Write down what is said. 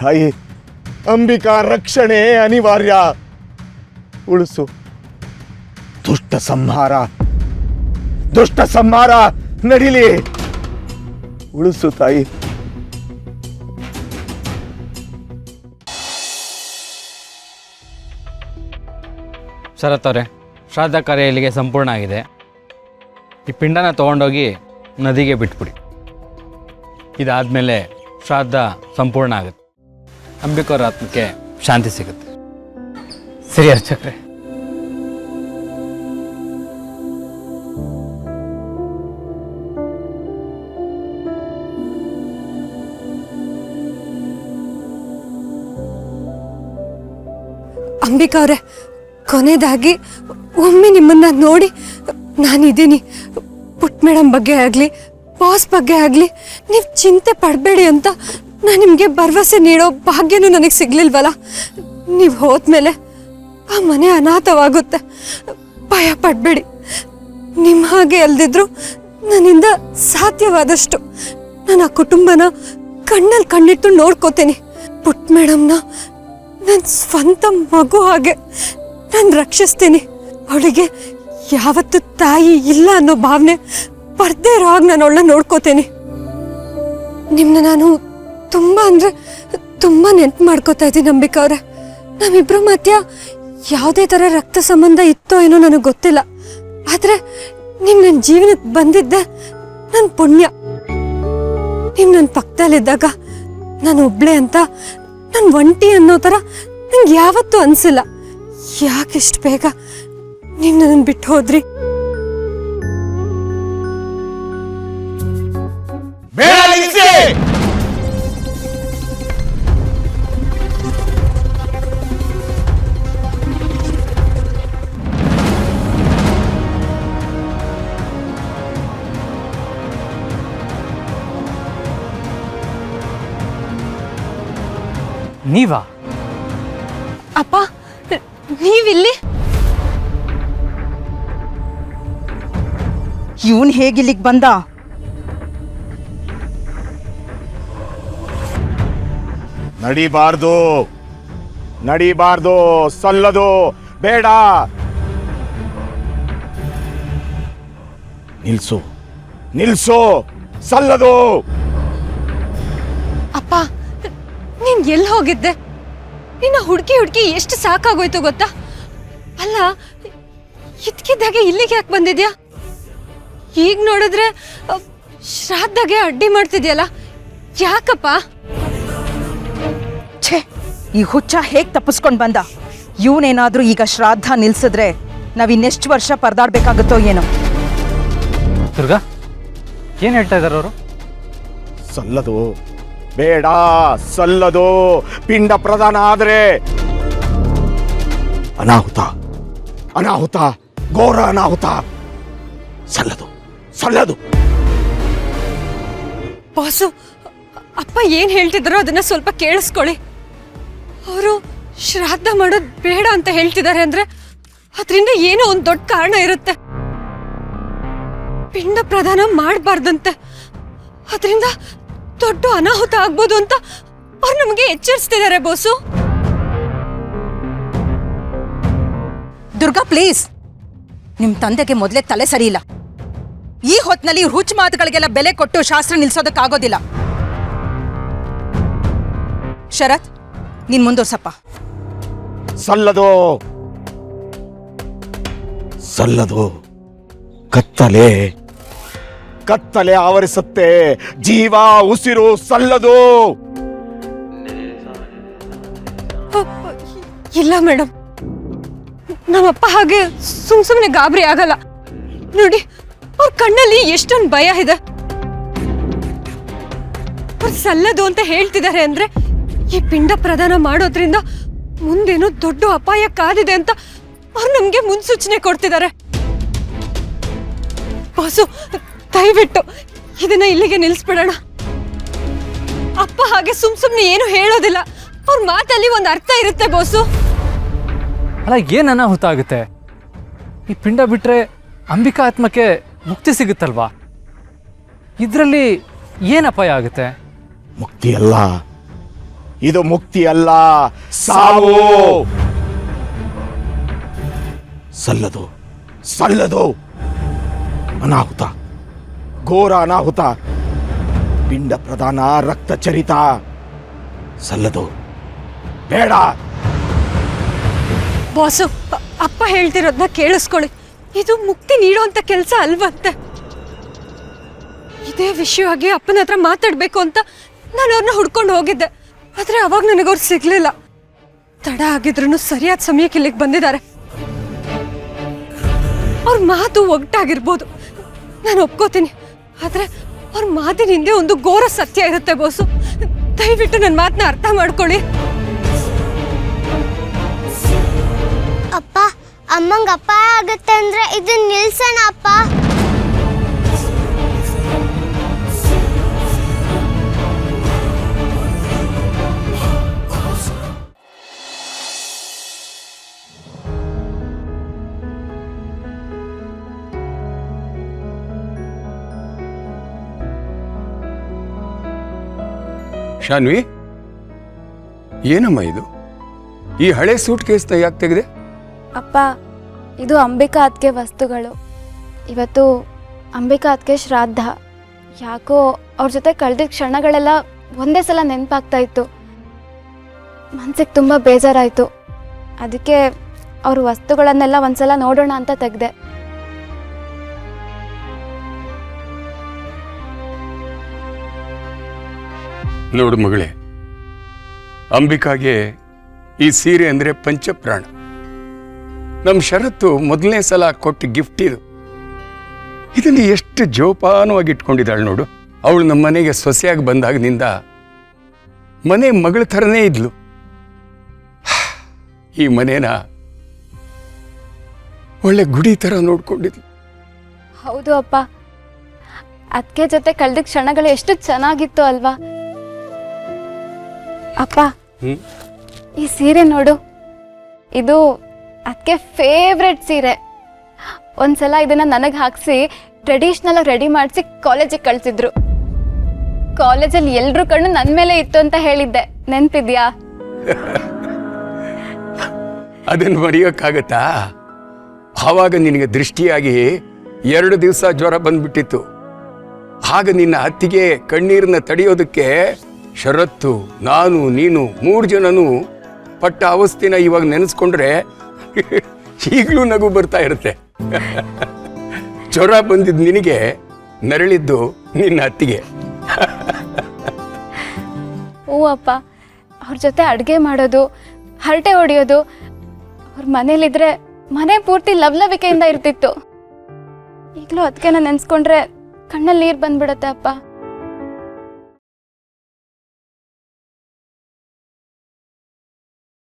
ತಾಯಿ ಅಂಬಿಕಾ ರಕ್ಷಣೆ ಅನಿವಾರ್ಯ. ಉಳಿಸು. ದುಷ್ಟ ಸಂಹಾರ ನಡಿಲಿ. ಉಳಿಸು ತಾಯಿ. ಶರತ್ ಅವರೇ, ಶ್ರಾದ್ದ ಕಾರ್ಯ ಇಲ್ಲಿಗೆ ಸಂಪೂರ್ಣ ಆಗಿದೆ. ಈ ಪಿಂಡನ ತೊಗೊಂಡೋಗಿ ನದಿಗೆ ಬಿಟ್ಬಿಡಿ. ಇದಾದಮೇಲೆ ಶ್ರಾದ್ದ ಸಂಪೂರ್ಣ ಆಗುತ್ತೆ. ಅಂಬಿಕವ್ರ ಆತ್ಮಕ್ಕೆ ಶಾಂತಿ ಸಿಗುತ್ತೆ. ಸರಿ ಅರ್ಚಕ್ರೆ. ಅಂಬಿಕಾ ಅವರೇ, ಕೊನೆಯದಾಗಿ ಒಮ್ಮೆ ನಿಮ್ಮನ್ನ ನೋಡಿ ನಾನಿದ್ದೀನಿ. ಪುಟ್ ಮೇಡಮ್ ಬಗ್ಗೆ ಆಗಲಿ, ಬಾಸ್ ಬಗ್ಗೆ ಆಗಲಿ ನೀವು ಚಿಂತೆ ಪಡಬೇಡಿ ಅಂತ ನಾನು ನಿಮಗೆ ಭರವಸೆ ನೀಡೋ ಭಾಗ್ಯನೂ ನನಗೆ ಸಿಗ್ಲಿಲ್ವಲ್ಲ. ನೀವು ಹೋದ್ಮೇಲೆ ಆ ಮನೆ ಅನಾಥವಾಗುತ್ತೆ. ಭಯ ಪಡಬೇಡಿ. ನಿಮ್ಮ ಹಾಗೆ ಅಲ್ದಿದ್ರು ನನ್ನಿಂದ ಸಾಧ್ಯವಾದಷ್ಟು ನಾನು ಆ ಕುಟುಂಬನ ಕಣ್ಣಲ್ಲಿ ಕಣ್ಣಿಟ್ಟು ನೋಡ್ಕೋತೀನಿ. ಪುಟ್ ಮೇಡಮ್ನ ನನ್ನ ಸ್ವಂತ ಮಗು ಹಾಗೆ ನಾನು ರಕ್ಷಿಸ್ತೀನಿ. ಅವಳಿಗೆ ಯಾವತ್ತು ತಾಯಿ ಇಲ್ಲ ಅನ್ನೋ ಭಾವನೆ ಬರ್ದೇ ಇರೋ ಹಾಗೆ ನಾನು ಅವಳನ್ನ ನೋಡ್ಕೋತೀನಿ. ನಿಮ್ಮನ್ನ ನಾನು ತುಂಬ ನೆನ್ಪು ಮಾಡ್ಕೋತಾ ಇದ್ದೀನಿ ಅಂಬಿಕಾ ಅವರೇ. ನಮ್ಮಿಬ್ರು ಮಧ್ಯ ಯಾವುದೇ ಥರ ರಕ್ತ ಸಂಬಂಧ ಇತ್ತೋ ಏನೋ ನನಗೆ ಗೊತ್ತಿಲ್ಲ. ಆದರೆ ನೀವು ನನ್ನ ಜೀವನಕ್ಕೆ ಬಂದಿದ್ದೆ ನನ್ನ ಪುಣ್ಯ. ನೀವು ನನ್ನ ಪಕ್ಕದಲ್ಲಿದ್ದಾಗ ನಾನು ಒಬ್ಳೆ ಅಂತ, ನಾನು ಒಂಟಿ ಅನ್ನೋ ಥರ ನಂಗೆ ಯಾವತ್ತೂ ಅನಿಸಿಲ್ಲ. ಯಾಕಿಷ್ಟು ಬೇಗ ನೀವು ನನ್ನ ಬಿಟ್ಟು ಹೋದ್ರಿ? ನೀವಾ? ಅಪ್ಪ, ನೀವಿಲ್ಲಿ? ಇವನ್ ಹೇಗಿಲ್ಲಿಗೆ ಬಂದ? ನಡಿಬಾರ್ದು, ಸಲ್ಲದು, ಬೇಡ. ನಿಲ್ಸು, ಸಲ್ಲದು. ಅಪ್ಪ, ನೀನ್ ಎಲ್ಲಿ ಹೋಗಿದ್ದೆ? ನಿನ್ನ ಹುಡುಕಿ ಎಷ್ಟು ಸಾಕಾಗೋಯ್ತು ಗೊತ್ತಾ? ಅಲ್ಲ, ಇದ್ಕಿದ್ದಾಗೆ ಇಲ್ಲಿಗೆ ಯಾಕೆ ಬಂದಿದ್ಯಾ? ಈಗ ನೋಡಿದ್ರೆ ಶ್ರಾದ್ದಾಗೆ ಅಡ್ಡಿ ಮಾಡ್ತಿದ್ಯಲ್ಲ, ಯಾಕಪ್ಪ? ಛೇ, ಈ ಹುಚ್ಚ ಹೇಗ್ ತಪ್ಪಿಸ್ಕೊಂಡ್ ಬಂದ? ಇವನೇನಾದ್ರೂ ಈಗ ಶ್ರಾದ್ದ ನಿಲ್ಸಿದ್ರೆ ನಾವಿನ್ನೆಷ್ಟು ವರ್ಷ ಪರದಾಡ್ಬೇಕಾಗುತ್ತೋ ಏನೋ. ದುರ್ಗಾ, ಏನ್ ಹೇಳ್ತಾ ಇದಾರೆ ಅವರು? ಸಲ್ಲದು, ಬೇಡ, ಸಲ್ಲದು. ಪಿಂಡ ಪ್ರದಾನ ಆದ್ರೆ ಅನಾಹುತ, ಘೋರ ಅನಾಹುತ. ಸಲ್ಲದು. ಬಾಸು, ಅಪ್ಪ ಏನ್ ಹೇಳ್ತಿದಾರೋ ಅದನ್ನ ಸ್ವಲ್ಪ ಕೇಳಿಸ್ಕೊಳ್ಳಿ. ಅವರು ಶ್ರಾದ್ದ ಮಾಡೋದು ಬೇಡ ಅಂತ ಹೇಳ್ತಿದ್ದಾರೆ ಅಂದ್ರೆ ಅದರಿಂದ ಏನೋ ಒಂದು ದೊಡ್ಡ ಕಾರಣ ಇರುತ್ತೆ. ಪಿಂಡ ಪ್ರದಾನ ಮಾಡಬಾರ್ದಂತೆ, ಅದರಿಂದ ದೊಡ್ಡ ಅನಾಹುತ ಆಗ್ಬೋದು ಅಂತ ಅವ್ರು ನಮಗೆ ಎಚ್ಚರಿಸ್ತಿದ್ದಾರೆ ಬೋಸು. ದುರ್ಗಾ ಪ್ಲೀಸ್, ನಿಮ್ ತಂದೆಗೆ ಮೊದಲೇ ತಲೆ ಸರಿ ಇಲ್ಲ. ಈ ಹೊತ್ನಲ್ಲಿ ಹುಚ್ಚ ಮಾತುಗಳಿಗೆಲ್ಲ ಬೆಲೆ ಕೊಟ್ಟು ಶಾಸ್ತ್ರ ನಿಲ್ಸೋದಕ್ಕಾಗೋದಿಲ್ಲ. ಶರತ್, ನೀನ್ ಮುಂದುವರ್ಸಪ್ಪ. ಸಲ್ಲದು. ಕತ್ತಲೆ ಆವರಿಸುತ್ತೆ. ಜೀವ, ಉಸಿರು, ಸಲ್ಲದು. ಇಲ್ಲ ಮೇಡಮ್, ನಮ್ಮಪ್ಪ ಹಾಗೆ ಸುಮ್ನೆ ಗಾಬರಿ ಆಗಲ್ಲ. ನೋಡಿ, ಅವ್ರ ಕಣ್ಣಲ್ಲಿ ಎಷ್ಟೊಂದು ಭಯ ಇದೆ. ಅವ್ರು ಸಲ್ಲದು ಅಂತ ಹೇಳ್ತಿದ್ದಾರೆ ಅಂದ್ರೆ ಈ ಪಿಂಡ ಪ್ರದಾನ ಮಾಡೋದ್ರಿಂದ ಮುಂದೇನೋ ದೊಡ್ಡ ಅಪಾಯ ಕಾದಿದೆ ಅಂತ ಅವ್ರು ನಮ್ಗೆ ಮುನ್ಸೂಚನೆ ಕೊಡ್ತಿದ್ದಾರೆ. ಬಾಸು, ದಯವಿಟ್ಟು ಇದನ್ನ ಇಲ್ಲಿಗೆ ನಿಲ್ಸ್ಬಿಡೋಣ. ಅಪ್ಪ ಹಾಗೆ ಸುಮ್ನೆ ಏನು ಹೇಳೋದಿಲ್ಲ. ಅವ್ರ ಮಾತಲ್ಲಿ ಒಂದು ಅರ್ಥ ಇರುತ್ತೆ ಬೋಸು. ಅಲ್ಲ, ಏನ್ ಅನಾಹುತ ಆಗುತ್ತೆ? ಈ ಪಿಂಡ ಬಿಟ್ರೆ ಅಂಬಿಕಾ ಆತ್ಮಕ್ಕೆ ಮುಕ್ತಿ ಸಿಗುತ್ತಲ್ವಾ? ಇದರಲ್ಲಿ ಏನು ಅಪಾಯ ಆಗುತ್ತೆ? ಮುಕ್ತಿ ಅಲ್ಲ, ಇದು ಮುಕ್ತಿ ಅಲ್ಲ, ಸಾವು. ಸಲ್ಲದು, ಸಲ್ಲದು. ಅನಾಹುತ, ಘೋರ ಅನಾಹುತ, ಪಿಂಡ ಪ್ರದಾನ, ರಕ್ತ ಚರಿತ. ಸಲ್ಲದು, ಬೇಡ. ಬಾಸು, ಅಪ್ಪ ಹೇಳ್ತಿರೋದನ್ನ ಕೇಳಿಸ್ಕೊಳ್ಳಿ. ಇದು ಮುಕ್ತಿ ನೀಡೋಂಥ ಕೆಲಸ ಅಲ್ವಂತೆ. ಇದೇ ವಿಷಯವಾಗಿ ಅಪ್ಪನ ಹತ್ರ ಮಾತಾಡ್ಬೇಕು ಅಂತ ನಾನು ಅವ್ರನ್ನ ಹುಡ್ಕೊಂಡು ಹೋಗಿದ್ದೆ. ಆದ್ರೆ ಅವಾಗ ನನಗವ್ರು ಸಿಗ್ಲಿಲ್ಲ. ತಡ ಆಗಿದ್ರು ಸರಿಯಾದ ಸಮಯಕ್ಕೆ ಇಲ್ಲಿಗೆ ಬಂದಿದ್ದಾರೆ. ಅವ್ರ ಮಾತು ಒಗ್ಟಾಗಿರ್ಬೋದು, ನಾನು ಒಪ್ಕೋತೀನಿ. ಆದ್ರೆ ಅವ್ರ ಮಾತಿನ ಹಿಂದೆ ಒಂದು ಘೋರ ಸತ್ಯ ಇರುತ್ತೆ ಬಾಸು. ದಯವಿಟ್ಟು ನನ್ನ ಮಾತನ್ನ ಅರ್ಥ ಮಾಡ್ಕೊಳ್ಳಿ. ಅಪ್ಪ, ಅಮ್ಮಂಗೆ ಅಪಾಯ ಆಗುತ್ತೆ ಅಂದ್ರೆ ಇದನ್ನ ನಿಲ್ಸೋಣ ಅಪ್ಪ. ಶಾನ್ವಿ, ಏನಮ್ಮ ಇದು? ಈ ಹಳೆ ಸೂಟ್ ಕೇಸ್ನ ಯಾಕೆ ತೆಗೆದೆ? ಅಪ್ಪ, ಇದು ಅಂಬಿಕಾ ಅತ್ತಿಗೆ ವಸ್ತುಗಳು. ಇವತ್ತು ಅಂಬಿಕಾ ಅತ್ತಿಗೆ ಶ್ರಾದ್ದ. ಯಾಕೋ ಅವ್ರ ಜೊತೆ ಕಳೆದಿದ್ದ ಕ್ಷಣಗಳೆಲ್ಲ ಒಂದೇ ಸಲ ನೆನಪಾಗ್ತಾ ಇತ್ತು. ಮನ್ಸಿಗೆ ತುಂಬ ಬೇಜಾರಾಯಿತು. ಅದಕ್ಕೆ ಅವ್ರ ವಸ್ತುಗಳನ್ನೆಲ್ಲ ಒಂದ್ಸಲ ನೋಡೋಣ ಅಂತ ತೆಗೆದೆ. ನೋಡು ಮಗಳೇ, ಅಂಬಿಕಾಗೆ ಈ ಸೀರೆ ಅಂದರೆ ಪಂಚಪ್ರಾಣ. ನಮ್ಮ ಶರತ್ತು ಮೊದಲನೇ ಸಲ ಕೊಟ್ಟು ಗಿಫ್ಟ್ ಇದು. ಇದನ್ನು ಎಷ್ಟು ಜೋಪಾನವಾಗಿ ಇಟ್ಕೊಂಡಿದ್ದಾಳೆ ನೋಡು. ಅವಳು ನಮ್ಮ ಮನೆಗೆ ಸೊಸೆಯಾಗಿ ಬಂದಾಗಿನಿಂದ ಮನೆ ಮಗಳ ಥರನೇ ಇದ್ಲು. ಈ ಮನೇನ ಒಳ್ಳೆ ಗುಡಿ ಥರ ನೋಡ್ಕೊಂಡಿದ್ಲು. ಹೌದು ಅಪ್ಪ, ಅತ್ತಿಗೆ ಜೊತೆ ಕಳೆದ ಕ್ಷಣಗಳು ಎಷ್ಟು ಚೆನ್ನಾಗಿತ್ತು ಅಲ್ವಾ? ಅಪ್ಪ, ಈ ಸೀರೆ ನೋಡು. ಇದು ಅದಕ್ಕೆ ಫೇವ್ರೆಟ್ ಸೀರೆ. ಒಂದ್ಸಲ ಇದನ್ನ ನನಗೆ ಹಾಕ್ಸಿ ಟ್ರೆಡಿಷ್ನಲ್ ಆಗಿ ರೆಡಿ ಮಾಡಿಸಿ ಕಾಲೇಜಿಗೆ ಕಳ್ಸಿದ್ರು. ಕಾಲೇಜಲ್ಲಿ ಎಲ್ರೂ ಕಣ್ಣು ನನ್ನ ಮೇಲೆ ಇತ್ತು ಅಂತ ಹೇಳಿದ್ದೆ, ನೆನ್ಪಿದ್ಯಾ? ಅದನ್ನು ಮರೆಯೋಕ್ಕಾಗತ್ತಾ? ಆವಾಗ ನಿನಗೆ ದೃಷ್ಟಿಯಾಗಿ 2 ದಿವಸ ಜ್ವರ ಬಂದ್ಬಿಟ್ಟಿತ್ತು. ಆಗ ನಿನ್ನ ಅತ್ತಿಗೆ ಕಣ್ಣೀರನ್ನ ತಡೆಯೋದಕ್ಕೆ ಶರತ್ತು, ನಾನು, ನೀನು 3 ಜನನು ಪಟ್ಟ ಅವಸ್ಥೆನ ಇವಾಗ ನೆನೆಸ್ಕೊಂಡ್ರೆ ಈಗಲೂ ನಗು ಬರ್ತಾ ಇರುತ್ತೆ. ಜ್ವರ ಬಂದಿದ್ದು ನಿನಗೆ, ನರಳಿದ್ದು ನಿನ್ನ ಅತ್ತಿಗೆ. ಓ ಅಪ್ಪ, ಅವ್ರ ಜೊತೆ ಅಡುಗೆ ಮಾಡೋದು, ಹರಟೆ ಹೊಡಿಯೋದು, ಅವ್ರ ಮನೇಲಿದ್ರೆ ಮನೆ ಪೂರ್ತಿ ಲವಲವಿಕೆಯಿಂದ ಇರ್ತಿತ್ತು. ಈಗಲೂ ಅದಕ್ಕೆ ನಾನು ನೆನೆಸ್ಕೊಂಡ್ರೆ ಕಣ್ಣಲ್ಲಿ ನೀರು ಬಂದ್ಬಿಡತ್ತೆ ಅಪ್ಪ.